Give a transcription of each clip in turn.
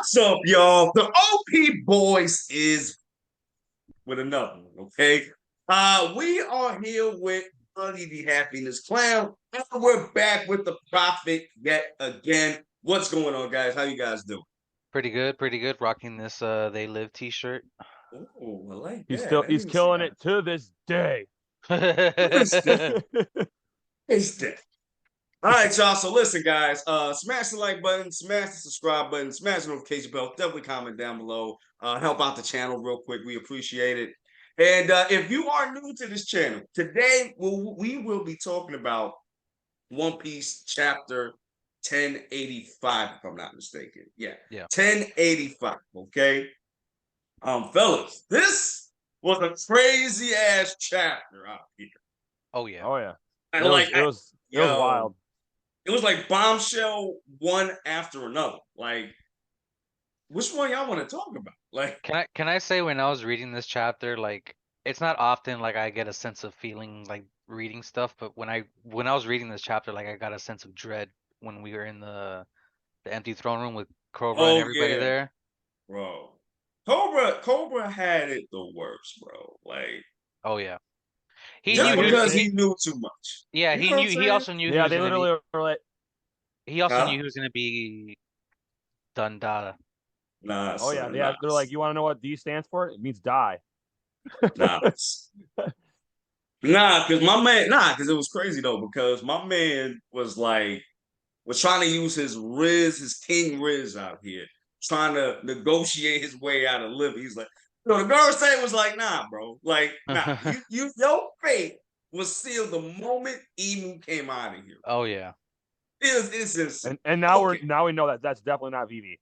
What's up, y'all? The OP Boys is with another one, okay? We are here with Buddy the Happiness Clown, and we're back with the Prophet yet again. What's going on, guys? How you guys doing? Pretty good, pretty good. Rocking this They Live t-shirt. Oh, I like He's that. still I he's didn't see killing that. it to this day. It's that. It's that. All right, y'all. So listen, guys. Smash the like button, smash the subscribe button, smash the notification bell. Definitely comment down below. Help out the channel real quick. We appreciate it. And if you are new to this channel, today we will be talking about One Piece chapter 1085, if I'm not mistaken. Yeah, Yeah. 1085. Okay, fellas, this was a crazy ass chapter out here. Oh yeah. Oh yeah. And It was wild. it was like bombshell one after another. Like, which one y'all want to talk about? Like, Can I say when I was reading this chapter, like it's not often like I get a sense of feeling like reading stuff, but when I was reading this chapter, like I got a sense of dread when we were in the empty throne room with Cobra and oh everybody yeah, there. bro. Cobra had it the worst, bro. Like, Oh yeah. He just knew Yeah, because they he knew too much. yeah, You know what I'm he saying? also knew he yeah, was they gonna be literally were like, he also knew Huh? he was gonna be done data. Nah, oh yeah, son, nah, they're like, you want to know what D stands for? It means die. nah, nah. Because because it was crazy though. Because my man was trying to use his Riz, his King Riz out here, trying to negotiate his way out of living. He's like, the girl say was like, nah, bro. Like, nah, your fate was sealed the moment IMU came out of here. Oh yeah. It's just And now okay. we know that that's definitely not VIVI.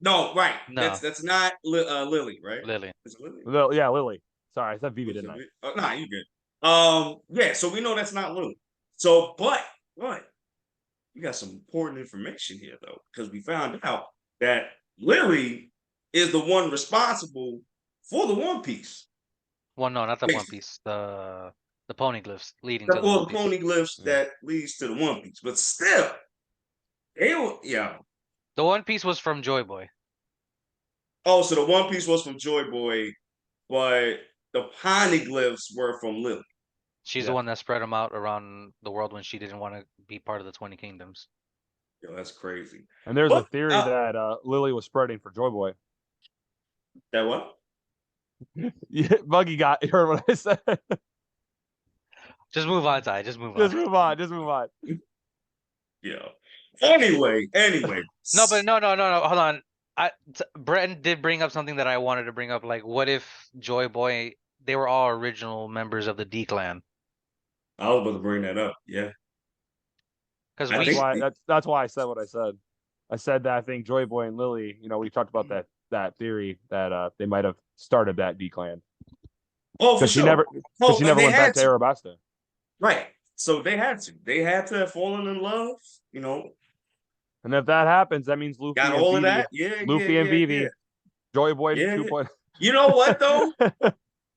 No, right. No, That's not Lily, right? Lily. Is it Lily? Yeah, Lily. Sorry, I said VIVI, didn't I? Nah, you good. Yeah, so we know that's not Lily. So, but you got some important information here though, because we found out that Lily is the one responsible for the One Piece. Well, no, not the One Basically, Piece. The poneglyphs leading to the for One the Piece. poneglyphs Yeah. that leads to the One Piece. But still, they were yeah. The One Piece was from Joy Boy. Oh, so the One Piece was from Joy Boy, but the poneglyphs were from Lily. She's the Yeah. one that spread them out around the world when she didn't want to be part of the 20 Kingdoms. Yo, that's crazy. And there's a But theory that Lily was spreading for Joy Boy. that what? Yeah, Buggy got heard what I said. Just move on, Ty. Just move on. Just move on. Just move on. Yeah. Anyway. No, but no. Hold on. Breton did bring up something that I wanted to bring up. Like, what if Joy Boy, they were all original members of the D clan? I was about to bring that up. Yeah. Because I we, think That's why I said what I said. I said that I think Joy Boy and Lily, we talked about that theory that they might have started that D clan oh for because she sure. never Oh, and never they went back had to to. Arabasta. Right. So they had to. They had to have fallen in love, And if that happens, that means got all of that. Yeah, yeah, Luffy and yeah, yeah. Vivi, Joy Boy Yeah, yeah. 2.0. You know what though?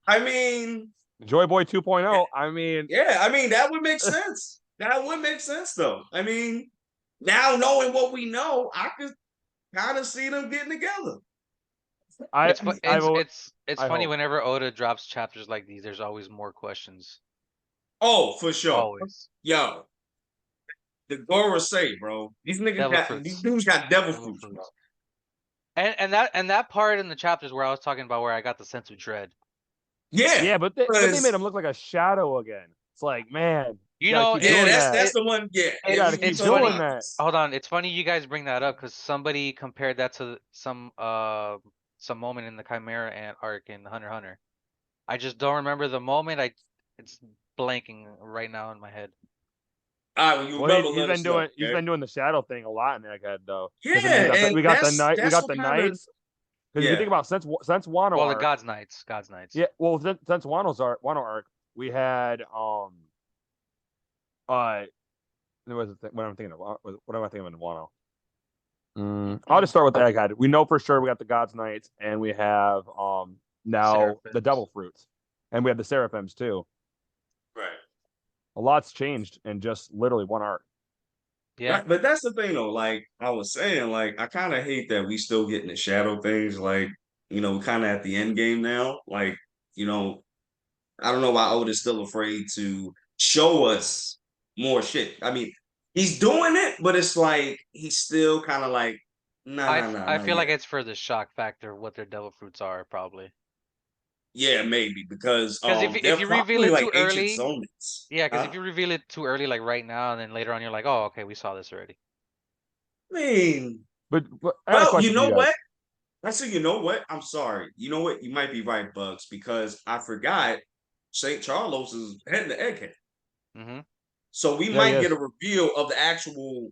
I mean, Joy Boy 2.0. I mean, yeah, I mean that would make sense. That would make sense though. I mean, now knowing what we know, I could kind of see them getting together. I it's fu- I will it's I funny hope. whenever Oda drops chapters like these. There's always more questions. Oh, for sure. Always. Yo, the Gora say, bro. Devil These fruits. dudes got devil Devil fruits, bro. fruits. And that part in the chapters where I was talking about where I got the sense of dread. Yeah, Yeah, but they made him because look like a shadow again. It's like, man, You you gotta know, keep yeah, doing that. that's the one. Yeah, You yeah, gotta we keep it's talked doing funny. about that. this. Hold on, it's funny you guys bring that up because somebody compared that to some moment in the Chimera Ant arc in Hunter x Hunter. I just don't remember the moment. It's blanking right now in my head. All right, when you Well, remember, let us know. he's Okay. been doing the shadow thing a lot in that head though. Because I mean, Yeah, and we that's got what the kind of knights. Because if you yeah. think about since Wano Well, the arc, God's Knights. yeah, well since Wano arc, we had what I'm thinking of what am I thinking of in Wano? I'll just start with the Egghead. We know for sure we got the God's Knights, and we have now the Seraphims. Devil Fruits, and we have the Seraphims too. Right. A lot's changed in just literally one arc. Yeah. But that's the thing though. Like I was saying, like I kind of hate that we still getting the shadow things. Like kind of at the end game now. Like you know, I don't know why Oda's still afraid to show us more shit. I mean, he's doing it, but it's like he's still kind of like, nah, I not feel like yet. it's for the shock factor of what their devil fruits are, probably. Yeah, maybe because Because if they're you reveal probably it like too ancient early, zonings. yeah. Because if Huh? you reveal it too early, like right now, and then later on, you're like, oh, okay, we saw this already. I mean, But I got a well, you question for know you guys. what? I said, you know what? I'm sorry. You know what? You might be right, Bugs, because I forgot St. Charles is heading to Egghead. Mm-hmm. So we Yeah, he might get a is. reveal of the actual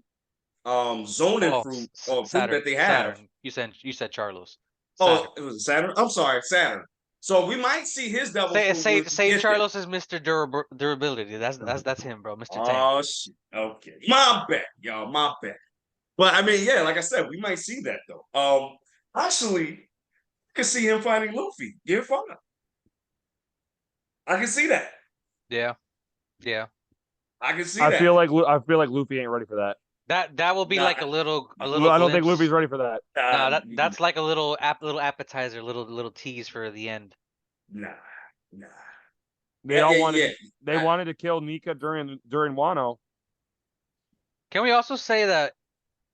zoning Oh, fruit or fruit Saturn. that they have. Saturn. You said Charlos. Saturn. Oh, it was Saturn. I'm sorry, Saturn. So we might see his devil fruit when we Say get there. Charlos is Mr. Durability. That's him, bro. Mr. Tank. Oh shit. Okay. My bad, y'all. My bad. But I mean, yeah, like I said, we might see that though. Actually, I can see him fighting Luffy. Get fun. I can see that. Yeah. Yeah. I can see that. I feel like Luffy ain't ready for that. That will be Nah, like a little I don't think Luffy's glimpse. ready for that. Nah, nah, that's like a little appetizer, little tease for the end. nah, nah. They all Yeah. wanted to kill Nika during Wano. Can we also say that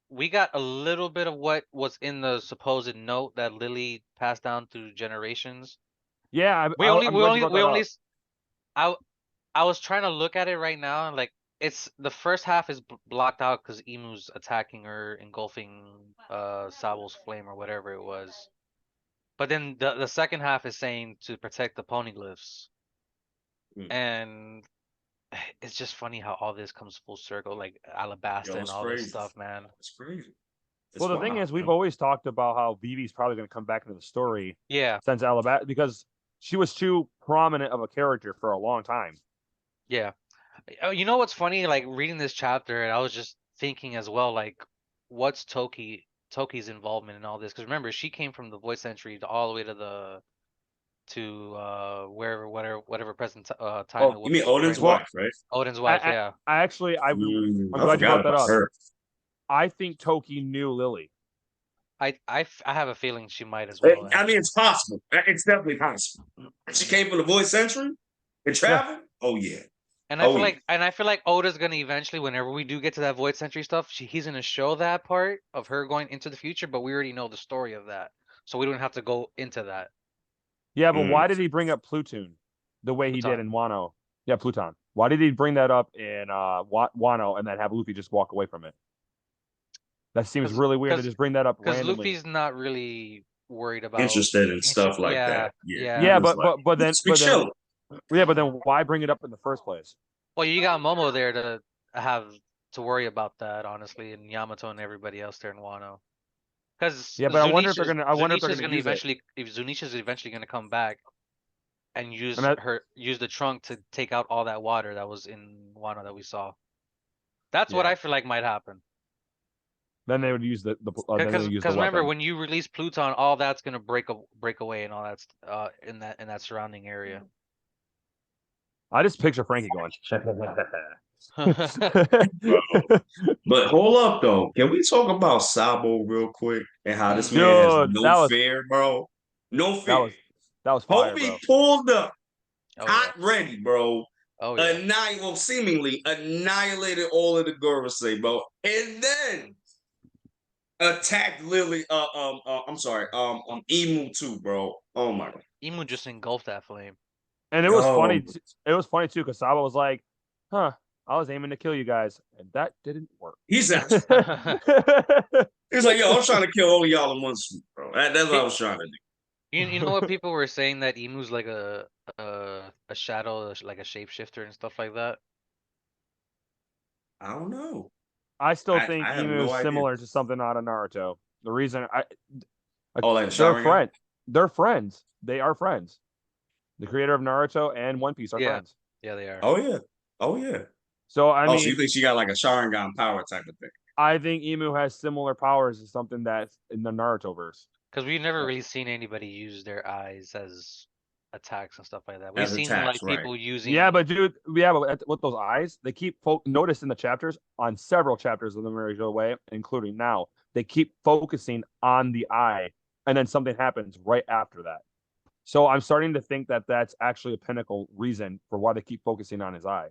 we got a little bit of what was in the supposed note that Lily passed down through generations? Yeah, I'm We glad you only brought we that only up. I I was trying to look at it right now and like it's the first half is blocked out because Emu's attacking her, engulfing Sabo's flame or whatever it was. But then the second half is saying to protect the poneglyphs. Hmm. And it's just funny how all this comes full circle, like Alabasta Yo, and it's all this crazy. stuff, man. It's crazy. Well, It's the thing wild, is, we've man. always talked about how Vivi's probably going to come back into the story Yeah, since Alabasta because she was too prominent of a character for a long time. yeah. You know what's funny? Like reading this chapter, and I was just thinking as well, like, what's Toki's involvement in all this? Because remember, she came from the voice entry to all the way to the wherever whatever present time Oh, it You mean was Odin's during well, wife, right? Odin's I, wife. I, Yeah, I actually, I'm I glad you forgot brought that about up. her. I think Toki knew Lily. I have a feeling she might as well, I mean, actually. it's possible. It's definitely possible. She came from the voice century and Yeah, travel. Oh yeah. And Oh yeah. I feel like Oda's gonna eventually, whenever we do get to that Void Century stuff, he's gonna show that part of her going into the future, but we already know the story of that, so we don't have to go into that. yeah, but Mm. why did he bring up Platoon the way he did Pluton. in Wano? Yeah, Pluton. Why did he bring that up in Wano and then have Luffy just walk away from it? That seems Cause, really weird to cause, just bring that up cause randomly. Luffy's not really worried about Interested in ancient. stuff like that. Yeah, Yeah. He yeah. Yeah, was like, let's be but then chilling. yeah, but then why bring it up in the first place? Well, you got Momo there to have to worry about that, honestly, and Yamato and everybody else there in Wano. Because Yeah, but I wonder if they're Zunisha's gonna gonna use it. eventually, if Zunisha's eventually gonna come back and And I, use the trunk to take out all that water that was in Wano that we saw. That's what yeah, I feel like might happen. then they would use then they would use the Because remember weapon. when you release Pluton, all that's gonna break away and all that's in that surrounding area. I just picture Frankie going. But hold up though. Can we talk about Sabo real quick and how this man has Dude, no fear, bro? No that fear. was that was fire, Hobie bro. pulled up, Oh yeah. hot ready, bro. Oh yeah. Seemingly annihilated all of the Gorosei, bro. And then attacked Lily. I'm sorry. Emu too, bro. Oh my god. Imu just engulfed that flame. And it was Yo, funny. It was funny too because Saba was like, "Huh, I was aiming to kill you guys, and that didn't work." he's out. He's like, yo, I'm trying to kill all of y'all in one swoop, bro. That's what I was trying to do. You know what people were saying that Emu's like a shadow, like a shapeshifter and stuff like that. I don't know. I still I think have Emu no is idea. similar to something out of Naruto. The reason Oh, like they're Sharingan? they're friends. They are friends. The creator of Naruto and One Piece are Yeah. friends. Yeah, they are. Oh yeah. Oh yeah. So I Oh, so you mean, think she got like a Sharingan power type of thing? I think Emu has similar powers to something that's in the Naruto verse. Because we've never really seen anybody use their eyes attacks and stuff like that. We've As seen attacks, like right. people using. Yeah, but dude, but with those eyes, they keep notice in the chapters on several chapters of the Mary Jo way, including now, they keep focusing on the eye, and then something happens right after that. So I'm starting to think that that's actually a pinnacle reason for why they keep focusing on his eye.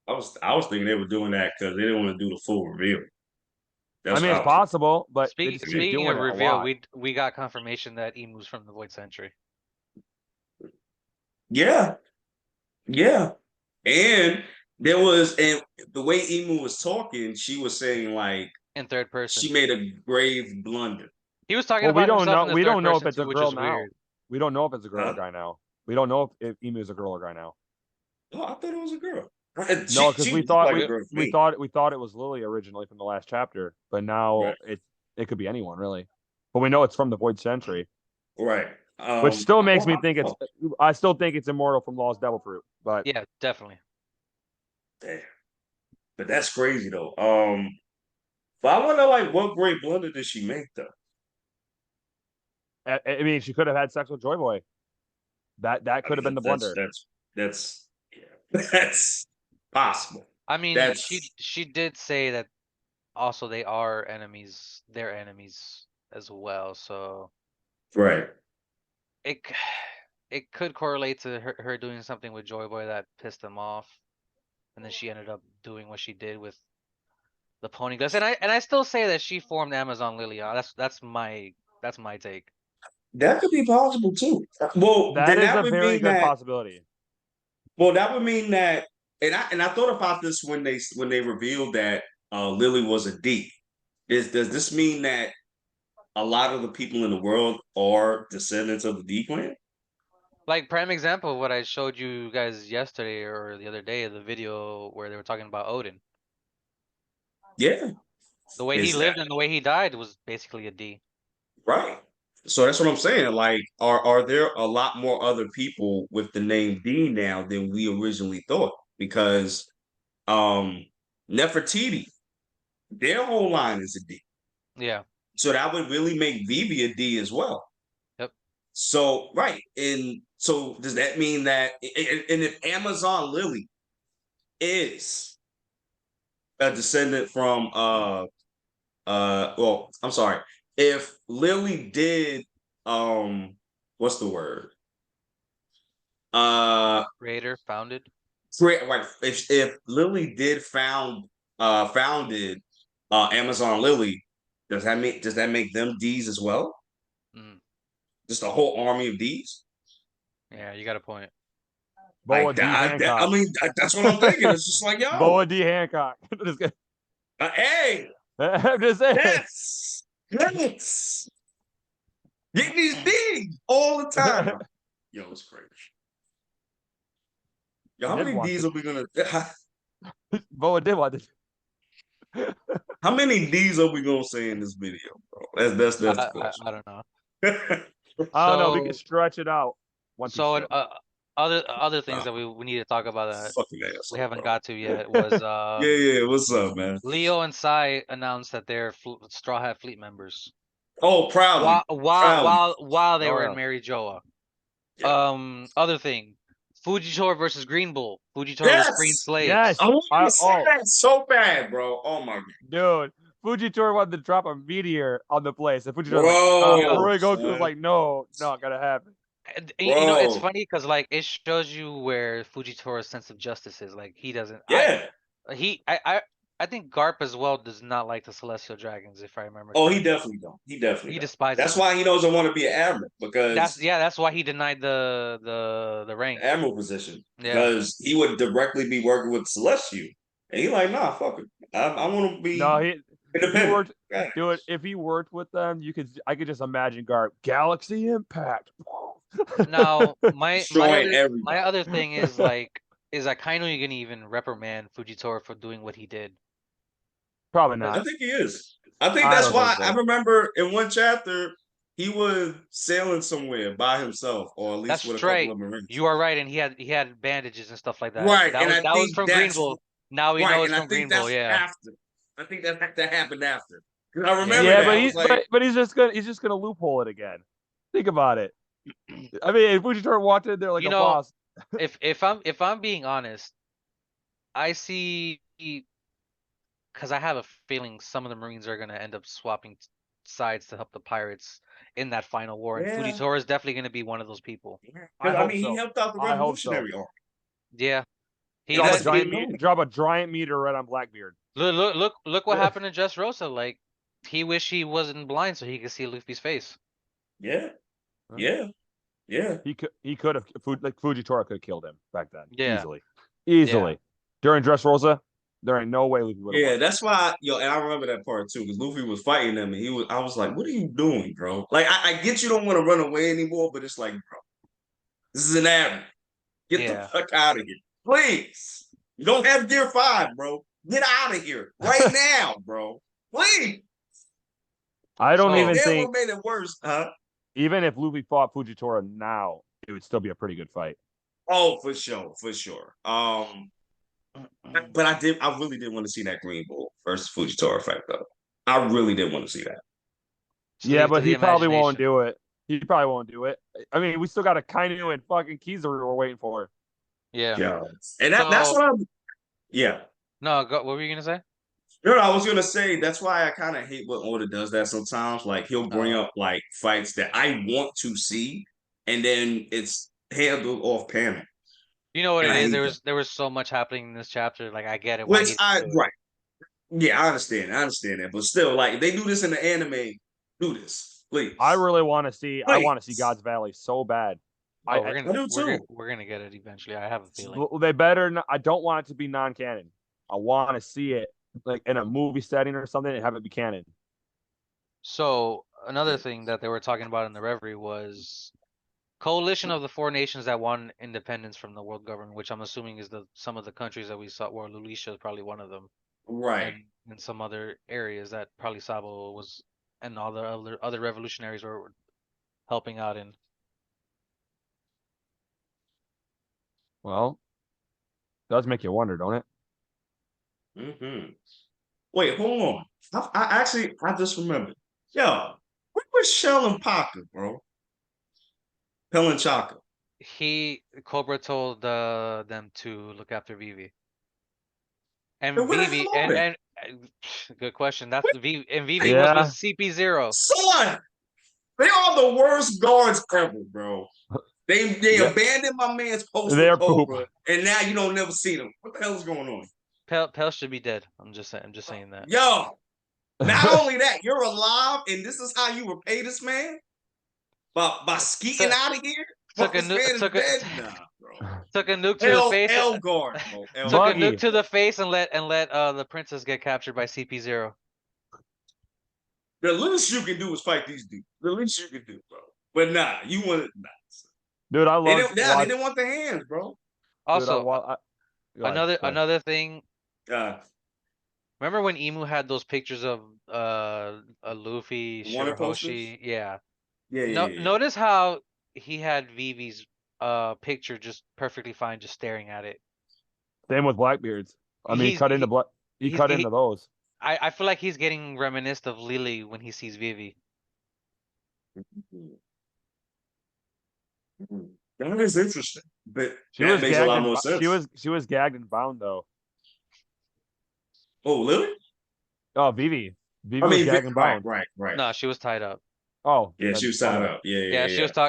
I was thinking they were doing that because they didn't want to do the full reveal. I mean, it's possible, but they just keep Speaking doing of it a reveal, lot. we got confirmation that Emu's from the Void Century. Yeah, yeah, and there was, and the way Emu was talking, she was saying like In third person. she made a grave blunder. He was talking Well, we about don't himself know. in the We third don't know if person it's too, a which girl is now. weird. We don't know if it's a girl or Huh? guy now. We don't know if Emu is a girl or guy now. Oh, I thought it was a girl. No, because She we looked thought like a girl to we me. thought it was Lily originally from the last chapter, but now Right. it could be anyone really. But we know it's from the Void Century, Right. which still makes well, me think it's. I still think it's Immortal from Law's Devil Fruit, but Yeah, definitely. damn. But that's crazy though. But I wonder like what great blunder did she make though? I mean, she could have had sex with Joy Boy. That could have been the blunder. That's yeah. That's possible. I mean, That's she did say that also they are enemies, they're enemies as well, so right. it it could correlate to her doing something with Joy Boy that pissed him off, and then she ended up doing what she did with the pony glass. And I still say that she formed Amazon Lily. That's my take. That could be possible too. Well, That then is that a would very mean good that. possibility. Well, that would mean that, and I thought about this when they revealed that Lily was a D. Does this mean that a lot of the people in the world are descendants of the D clan? Like prime example of what I showed you guys yesterday or the other day, the video where they were talking about Odin. Yeah. The way he lived and the way he died was basically a D. Right. So that's what I'm saying. Like, are there a lot more other people with the name D now than we originally thought? Because Nefertiti, their whole line is a D. Yeah. So that would really make Vivi a D as well. Yep. So right. And so does that mean that and if Amazon Lily is a descendant from well, I'm sorry. If Lily did what's the word? Creator founded. Right. If Lily did founded Amazon Lily, does that make them D's as well? Mm. Just a whole army of D's? Yeah, you got a point. Boa Like D. Hancock. I mean, that's what I'm thinking. It's just like, yo, Boa D. Hancock. hey, I'm just saying. yes, getting these D's all the time. Yo, it's crazy. Yo, how many D's are we gonna? Boa did want to. How many D's are we gonna say in this video, bro? That's the question. I don't know. I don't know. We can stretch it out. So other things that we need to talk about that fucking asshole, we haven't bro. got to yet was yeah. What's up, man? Leo and Sai announced that they're Straw Hat Fleet members. Oh, proudly. While they were yeah. in Mary Joa. Yeah. Other thing, Fujitora versus Green Bull. Fujitora was freeing slaves. Yes. I want to say that so bad, bro. Oh my god, dude. Fujitora wanted to drop a meteor on the place, and Fujitora bro, like, Goku was like, no, not gonna happen. And, you know, it's funny because like it shows you where Fujitora's sense of justice is. Like he doesn't. Yeah. I think Garp as well does not like the Celestial Dragons, if I remember. Oh, correctly. he definitely don't. He definitely. He don't. despises. That's them. why he doesn't want to be an admiral because that's why he denied the rank. Admiral position Yeah. because he would directly be working with Celestial, and he like, nah, fuck it. I want to be. No, independent. Dude, if he worked with them, I could just imagine Garp Galaxy Impact. Now my other thing is like I kind of gonna even reprimand Fujitora for doing what he did. Probably not. I think he is. I think that's why I remember in one chapter he was sailing somewhere by himself, or at least with a couple of Marines. You are right, and he had bandages and stuff like that. Right, that was from Green Bull. Now we know it's from Green Bull. Yeah, after. I think that happened after. I remember. Yeah, that. but he's just gonna loophole it again. Think about it. I mean, if Fujitora walked in there like You a know, boss, if I'm being honest, I see because I have a feeling some of the Marines are gonna end up swapping sides to help the pirates in that final war, and Yeah. Fujitora is definitely gonna be one of those people. I I hope mean, he so. helped out the I hope so. Revolutionary Army. Yeah, he And Drop a that's does. big giant known. drop a giant meter right on Blackbeard. Look what happened to Dressrosa. Like he wished he wasn't blind so he could see Luffy's face. Yeah, Huh? yeah, yeah. He could have like Fujitora could have killed him back then Yeah, easily. During Dressrosa, there ain't no way Luffy would have Yeah, won. that's why, and I remember that part too, because Luffy was fighting them, and I was like, "What are you doing, bro? Like, I get you don't want to run away anymore, but it's like, bro, this is an average. Get the yeah. fuck out of here, please. You don't have Gear 5, bro. Get out of here right now, bro. Please." I don't So- even Then think what made it worse, huh? even if Luffy fought Fujitora now, it would still be a pretty good fight. Oh, for sure, for sure. But I really did want to see that Green Bull versus Fujitora fight, though. I really did want to see that. Just leave it to but the he probably won't imagination. do it. He probably won't do it. I mean, we still got a Kainu and fucking Kizaru we're waiting for. Yeah. Yeah, and that's So what I'm. Yeah. no, what were you gonna say? No, I was gonna say that's why I kind of hate when Oda does that sometimes. Like he'll bring up like fights that I want to see, and then it's handled off panel. You know what And it I is? hate that. There was so much happening in this chapter. Like I get it why Which he I didn't do it. right. Yeah, I understand. I understand that. But still, like if they do this in the anime, do this, please. I really want to see. I want to see Please. God's Valley so bad. Oh, I do too. we're gonna get it eventually. I have a feeling. They better. Not, I don't want it to be non-canon. I want to see it like in a movie setting or something and have it be canon. So another thing that they were talking about in the Reverie was coalition of the 4 nations that won independence from the world government, which I'm assuming is some of the countries that we saw. Where Lulisha is probably one of them, Right. and some other areas that probably Sabo was, and all the other revolutionaries were helping out in. Well, it does make you wonder, don't it? Mm-hmm. Wait, hold on. I just remembered. Yo, where was Shell and Parker, bro? Hell and Chaka. Cobra told them to look after Vivi. And Where the Vivi, hell are they? good question. That's the Vivi, and Vivi Yeah. was CP0. Son, they are the worst guards ever, bro. They Yeah. abandoned my man's post They're with Cobra, poop. and now you don't never see them. What the hell is going on? Pell should be dead. I'm just saying that. Yo, not only that, you're alive, and this is how you repay this man? By skeeting out of here? Took a This man is took dead? a Nah, bro. took a nuke to the face. L guard, bro. L Took a guard. Buggy. nuke to the face and let the princess get captured by CP0. The least you can do is fight these dudes. The least you can do, bro. But nah, you want it. Nah. Dude, I They love. didn't want the hands, bro. Also, Go ahead. another thing. Uh, Remember when Emu had those pictures of a Luffy, Wanted posters? Shirahoshi? Yeah. yeah. Notice how he had Vivi's picture just perfectly fine, just staring at it. Same with Blackbeard's. I mean, he cut into those. I feel like he's getting reminisced of Lily when he sees Vivi. That is interesting, but She that was makes a gagged lot and more sense. she was gagged and bound though. Oh, Lily? Oh, Vivi. Vivi I mean, was gagged and bound. right. No, she was tied up. Oh, Yeah, she was tied up. Yeah.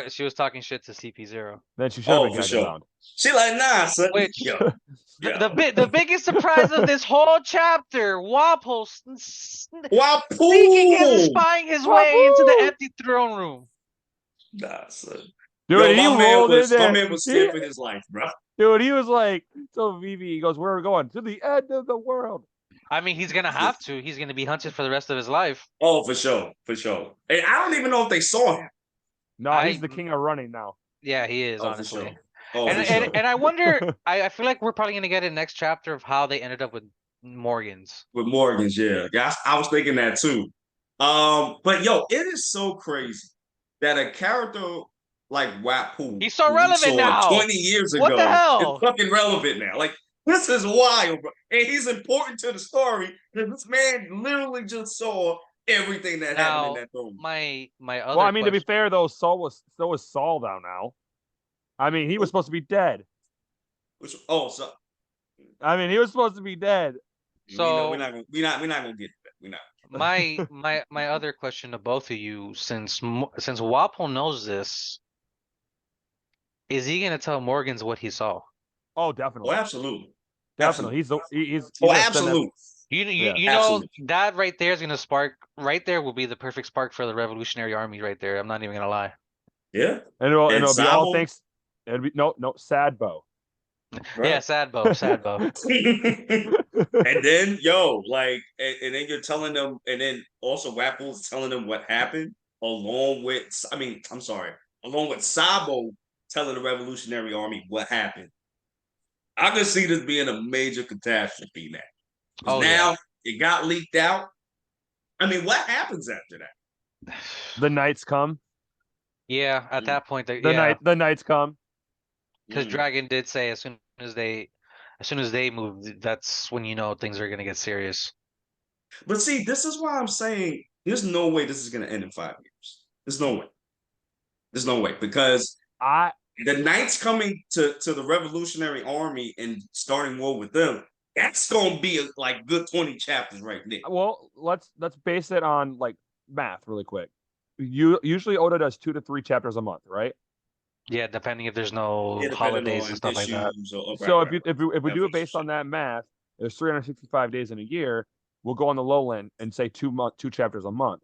She was talking shit to CP0. Then she should have been For gagged sure. and bound. She like, nah, son. Which Yo. the biggest surprise of this whole chapter, Wapol sneaking and Wapoo! spying his way into the empty throne room. Nah, son. Dude, he rolled in there. My man was scared for his life, bro. Dude, he was like, so Vivi, he goes, where are we going? To the end of the world. I mean, he's gonna have to. He's gonna be hunted for the rest of his life. Oh, for sure. And I don't even know if they saw him. No, he's the king of running now. Yeah, he is, Oh, honestly. for sure. Oh, And, for sure. and I wonder, I feel like we're probably gonna get a next chapter of how they ended up with Morgan's. With Morgan's, yeah. I was thinking that too. But yo, it is so crazy that a character like Wapoo, He's so who we relevant saw now. 20 years ago, What the hell? is fucking relevant now. Like, this is wild, bro. And he's important to the story because this man literally just saw everything that happened in Now, that room. my other Well, I mean, to be question. fair though, so was Saul though now. I mean, he was supposed to be dead. So I mean, he was supposed to be dead. So we're not gonna get that. We're not. my other question to both of you, since Wapol knows this, is he gonna tell Morgans what he saw? Oh, Oh, definitely, absolutely. definitely. Absolutely. He's Oh, gonna send that. absolutely. Yeah. You know Absolutely. that right there is gonna spark. Right there will be the perfect spark for the Revolutionary Army. Right there, I'm not even gonna lie. Yeah. And And it'll be all Sabo, thanks. It'll be no Sadbo. Yeah, right? Sadbo, Sadbo. And then, yo, like, and then you're telling them, and then also Wapple's telling them what happened, along with, I'm sorry, along with Sabo telling the Revolutionary Army what happened. I can see this being a major catastrophe now. Because Oh yeah. now it got leaked out. I mean, what happens after that? The knights come. Yeah, at that point, The knights come. because Mm. Dragon did say as soon as they move, that's when you know things are gonna get serious. But see, this is why I'm saying there's no way this is going to end in 5 years. There's no way. There's no way because I the Knights coming to the Revolutionary Army and starting war with them, that's gonna be like good 20 chapters right there. well, let's base it on like math really quick. Usually Oda does 2 to 3 chapters a month, right? Yeah, depending if there's no Yeah, depending holidays and on stuff like that. issues or So right. if we do it based Definitely. on that math, there's 365 days in a year. We'll go on the low end and say 2 chapters a month.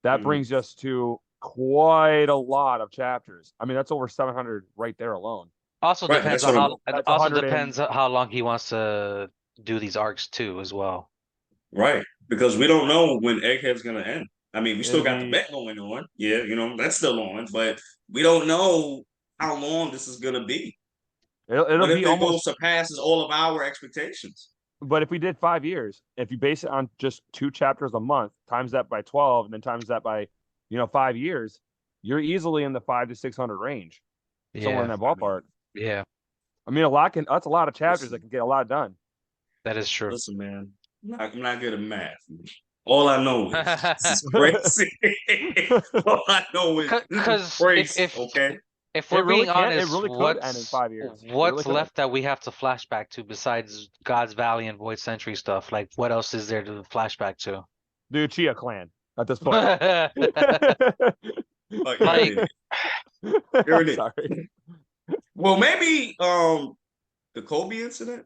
That Mhm. brings us to quite a lot of chapters. I mean, that's over 700 right there alone. Also Right, depends that's on what I'm how it That's also 100 depends on how long he wants to do these arcs too, as well. right because we don't know when Egghead's gonna end. I mean, we still it'll got the be bet going on. Yeah, that's still on, but we don't know how long this is gonna be. it'll What if be it goes almost. surpasses all of our expectations? But if we did 5 years, if you base it on just 2 chapters a month, times that by 12, and then times that by 5 years, you're easily in the 500 to 600 range, somewhere in Yeah, that ballpark. yeah, I mean, that's a lot of chapters that can get a lot done. that is true. Listen, man, I'm not good at math. All I know is this is crazy. All I know is this is Because crazy. Okay. if we're being It honest, really could end in 5 years. It really what's could. left that we have to flashback to besides God's Valley and Void Century stuff? Like, what else is there to flashback to? The Uchiha clan at this point. Oh, you're an Like, idiot. You're an idiot. Sorry. Well, maybe the Kobe incident.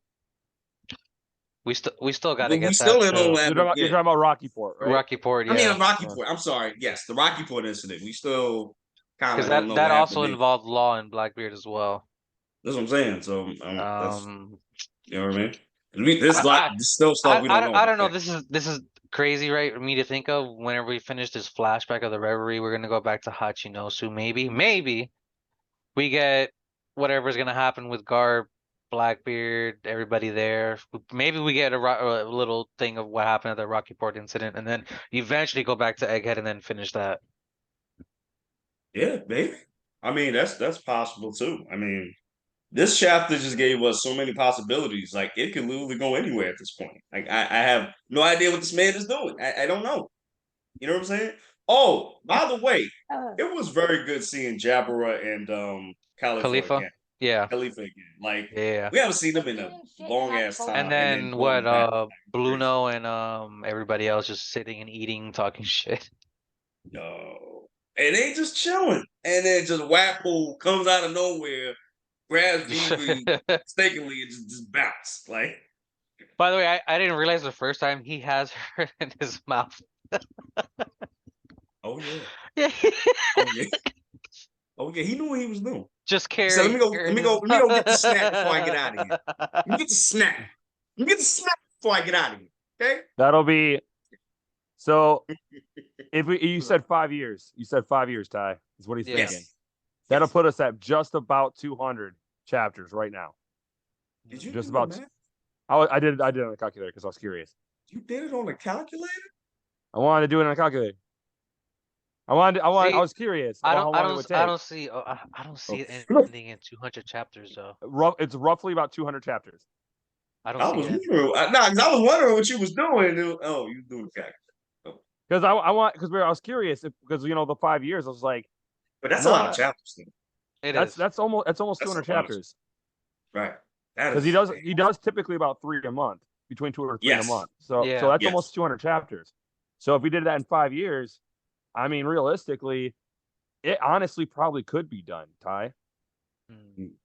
we still got to But we get that still in on too. that. You're Yeah. talking about Rocky Port, right? Rocky Port, I mean, yeah, Rocky Port. I'm sorry. Yes, the Rocky Port incident. We still kind because of don't know that what happened also there. involved Law and Blackbeard as well. That's what I'm saying. So that's Um, you know what I mean. This still stuff we don't know I about don't know. that. This is crazy, right? For me to think of whenever we finish this flashback of the reverie, we're gonna go back to Hachinosu. Maybe we get whatever's gonna happen with Garb, Blackbeard, everybody there. Maybe we get a little thing of what happened at the Rocky Port incident, and then eventually go back to Egghead and then finish that. Yeah, maybe. I mean, that's possible too. I mean, this chapter just gave us so many possibilities. Like it could literally go anywhere at this point. Like I have no idea what this man is doing. I don't know. You know what I'm saying? Oh, by the way, it was very good seeing Jabra and Khalifa Khalifa, again. yeah, Khalifa again. Like yeah. we haven't seen them in a long ass And time, and then then going what? back. Crazy. Bluno and everybody else just sitting and eating, talking shit. No. And they just chilling. And then just Wapple comes out of nowhere, grabs VIVI mistakenly, and just bounce. Like, By the way, I didn't realize the first time he has her in his mouth. oh yeah. Yeah, Oh yeah. Oh yeah. He knew what he was doing. just He said, carrying her in his let me go get the snack before I get out of here. Let me get the snack. Let me get the snack before I get out of here. Okay? That'll be so. If you said 5 years, you said 5 years, Ty, is what he's Yeah. thinking. Yes. That'll Yes. put us at just about 200 chapters right now. Did you Just do about. the math? I did it on the calculator because I was curious. You did it on a calculator? I wanted to do it on a calculator. I See, was curious about how long it would take. I don't see Oh. it ending in 200 chapters though. It's roughly about 200 chapters. I don't I see was it ending. wondering. Because I was wondering what you was doing. Oh, you doing the calculator. Oh. Because I was curious because the 5 years I was like, But that's a lot of Nah. chapters. Though. that's almost That's 200 a lot. chapters. Right. That Because is he does typically about 3 a month, between 2 or 3 a Yes. month. So Yeah. so that's Yes. almost 200 chapters. So if we did that in 5 years, I mean, realistically, it honestly probably could be done, Ty. Mm.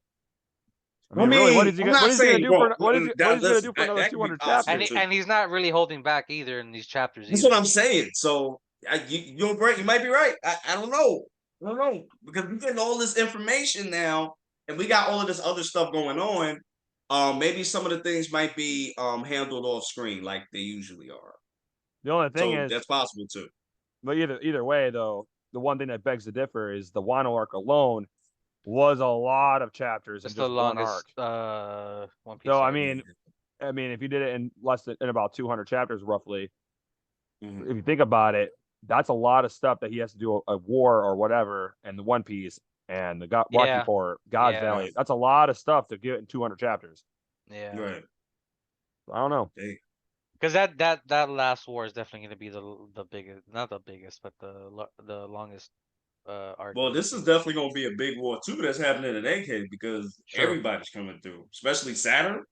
I mean, really, what is he I'm gonna not do saying, for bro, he gonna do for another that could be 200 possible, chapters? too. And he's not really holding back either in these chapters. That's either. what I'm saying. So you might be right. I don't know. I don't know because we're getting all this information now, and we got all of this other stuff going on. Maybe some of the things might be handled off screen like they usually are. The only thing So is, that's possible too. but either way, though, the one thing that begs to differ is the Wano arc alone was a lot of chapters in It's the just one arc. longest One Piece So arc. I mean, if you did it in about 200 chapters, roughly, Mhm. if you think about it, that's a lot of stuff that he has to do a war or whatever, and the One Piece and the Rocky Yeah. Port, God's Yeah. Valley. That's a lot of stuff to get in 200 chapters. Yeah. Right. I don't know. Hey. Because that last war is definitely going to be the biggest, not the biggest, but the longest arc. Well, this is definitely going to be a big war too that's happening in Egghead because Sure. everybody's coming through, especially Saturn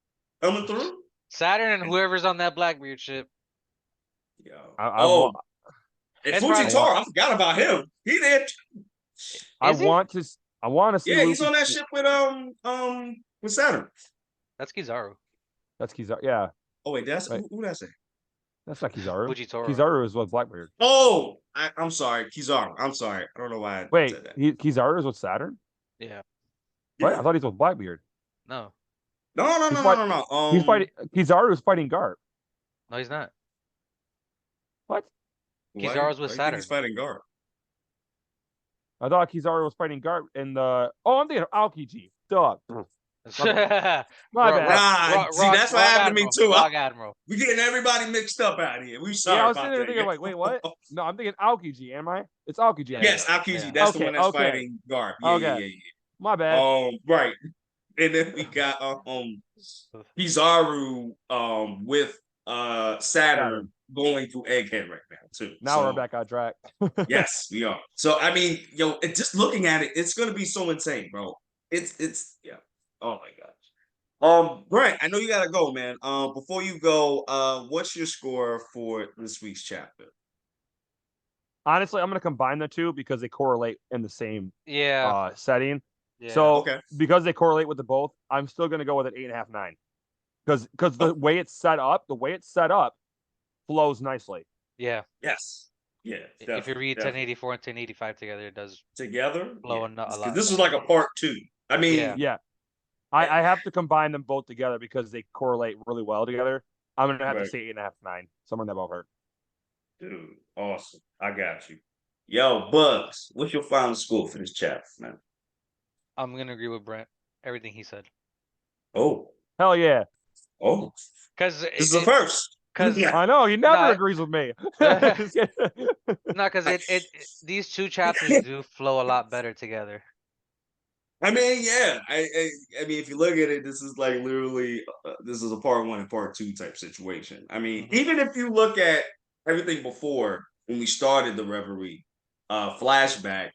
coming through. Saturn and whoever's on that Blackbeard ship. Yo. I and It's Fujitora, I forgot about him. He there. want to see. Yeah, he's on that ship with Saturn. That's Kizaru. That's Kizaru. Yeah. Oh wait, that's Right. who did I say? That's not Kizaru. Fujitora. Kizaru is with Blackbeard. Oh, I'm sorry, Kizaru. I'm sorry. I don't know why I Wait, said that. Kizaru is with Saturn? Yeah. What? Yeah. I thought he's with Blackbeard. No. No. He's fighting. Kizaru is fighting Garp. No, he's not. What? Kizaru's with why Saturn. He's fighting Garp. I thought Kizaru was fighting Garp in the. Oh, I'm thinking of Aokiji. Duh. My bad. Right. See, that's what happened to me too. Wrong Admiral. We getting everybody mixed up out here. We sorry Yeah, I was about sitting there that. thinking, like, wait, what? No, I'm thinking Aokiji. Am I? It's Aokiji. Yes, Yeah. Aokiji. Yeah. That's the Okay, one that's okay. fighting Garp. Yeah, Okay. My bad. Right. And then we got Kizaru with Saturn going through Egghead right now too. Now we're back on track. Yes, we are. So I mean, just looking at it, it's gonna be so insane, bro. It's yeah. Oh my gosh. Brent, I know you gotta go, man. Before you go, what's your score for this week's chapter? Honestly, I'm gonna combine the two because they correlate in the same setting. Yeah. So Okay. because they correlate with the both, I'm still gonna go with an 8.5, 9. Because the way it's set up, flows nicely. Yeah. Yes. Yeah. If you read 1084 and 1085 together, it does together flow a lot. This is like a part 2. I mean, yeah. I have to combine them both together because they correlate really well together. I'm gonna have to say 8.5, 9, somewhere in that ballpark. Dude, awesome. I got you. Yo, Bugs, what's your final score for this chapter, man? I'm gonna agree with Brent. Everything he said. Oh. Hell yeah. Oh. Because this is the first. Because I know he never agrees with me. No, because these two chapters do flow a lot better together. I mean, yeah. I mean, if you look at it, this is like literally this is a part 1 and part 2 type situation. I mean, even if you look at everything before when we started the Reverie flashback,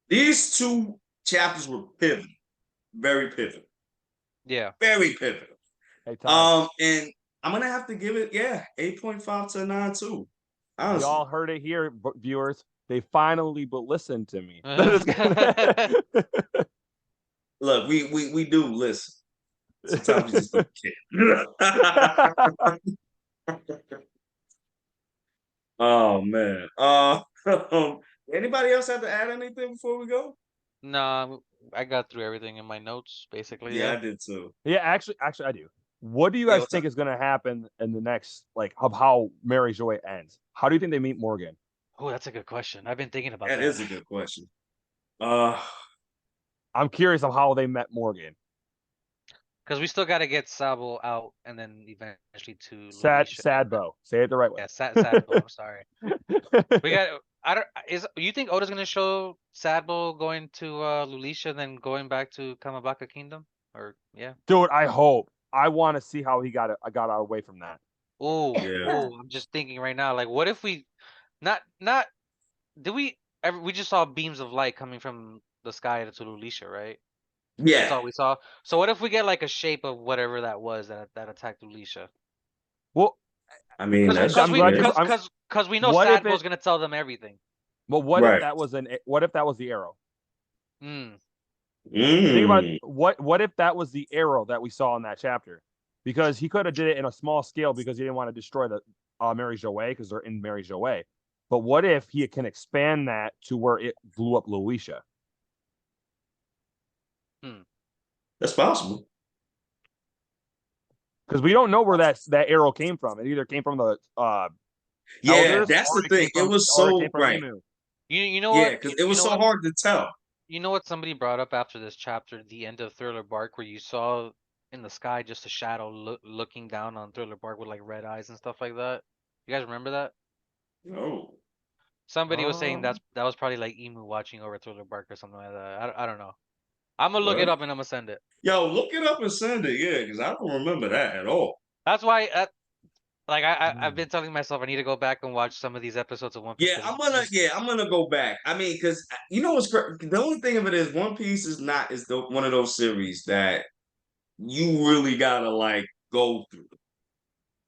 these 2 chapters were pivotal, very pivotal. Yeah, very pivotal. Hey, and I'm gonna have to give it 8.5 to 9 too. Honestly. Y'all heard it here, viewers. They finally listened to me. Look, we do listen. Sometimes we just don't care. Oh man. Anybody else have to add anything before we go? No, I got through everything in my notes, basically. Yeah, I did too. Yeah, actually, I do. What do you guys think is going to happen in the next, of how Mary Joy ends? How do you think they meet Morgan? Oh, that's a good question. I've been thinking about that. That is a good question. I'm curious of how they met Morgan. Because we still got to get Sabo out and then eventually to Sadbo. Say it the right way. Yeah, Sadbo. I'm sorry. We got. You think Oda's gonna show Sadbo going to Lulisha, then going back to Kamabaka Kingdom? Or yeah. Dude, I hope. I want to see how he got away from that. Oh, I'm just thinking right now. Like, what if we Not. Did we ever? We just saw beams of light coming from the sky to Lulisha, right? That's Yeah. all we saw. So what if we get like a shape of whatever that was that attacked Lulisha? Well, I mean, that's I'm glad you. Because we know what if Sadbo's gonna tell them everything. Well, what Right. if that was what if that was the arrow? Mm. Think about what if that was the arrow that we saw in that chapter? Because he could have did it in a small scale because he didn't want to destroy the Mary Joey because they're in Mary Joey. But what if he can expand that to where it blew up Luisha? That's possible. Because we don't know where that arrow came from. It either came from the Yeah, elders, that's or the thing. It was so right. IMU. You know Yeah, what? because it was so hard to tell. You know what somebody brought up after this chapter, the end of Thriller Bark, where you saw in the sky just a shadow looking down on Thriller Bark with like red eyes and stuff like that. You guys remember that? No. Somebody was saying that was probably like Emu watching over Thriller Bark or something like that. I don't know. I'm gonna look it up and I'm gonna send it. Yo, look it up and send it. Yeah, because I don't remember that at all. That's why, like I've been telling myself I need to go back and watch some of these episodes of One Piece. Yeah, I'm gonna go back. I mean, because you know what's the only thing of it is One Piece is one of those series that you really gotta like go through.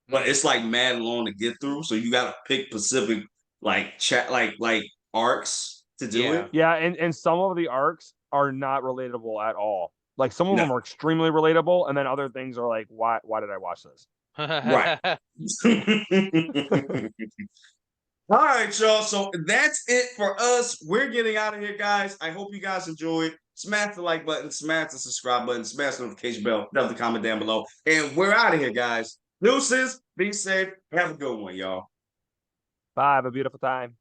But it's like mad long to get through, so you gotta pick specific like chat like arcs to do it. Yeah, and some of the arcs are not relatable at all. Like some of No. them are extremely relatable, and then other things are like, why did I watch this? Right. All right, y'all. So that's it for us. We're getting out of here, guys. I hope you guys enjoyed. Smash the like button, smash the subscribe button, smash the notification bell, leave the comment down below. And we're out of here, guys. Deuces, be safe, have a good one, y'all. Bye, have a beautiful time.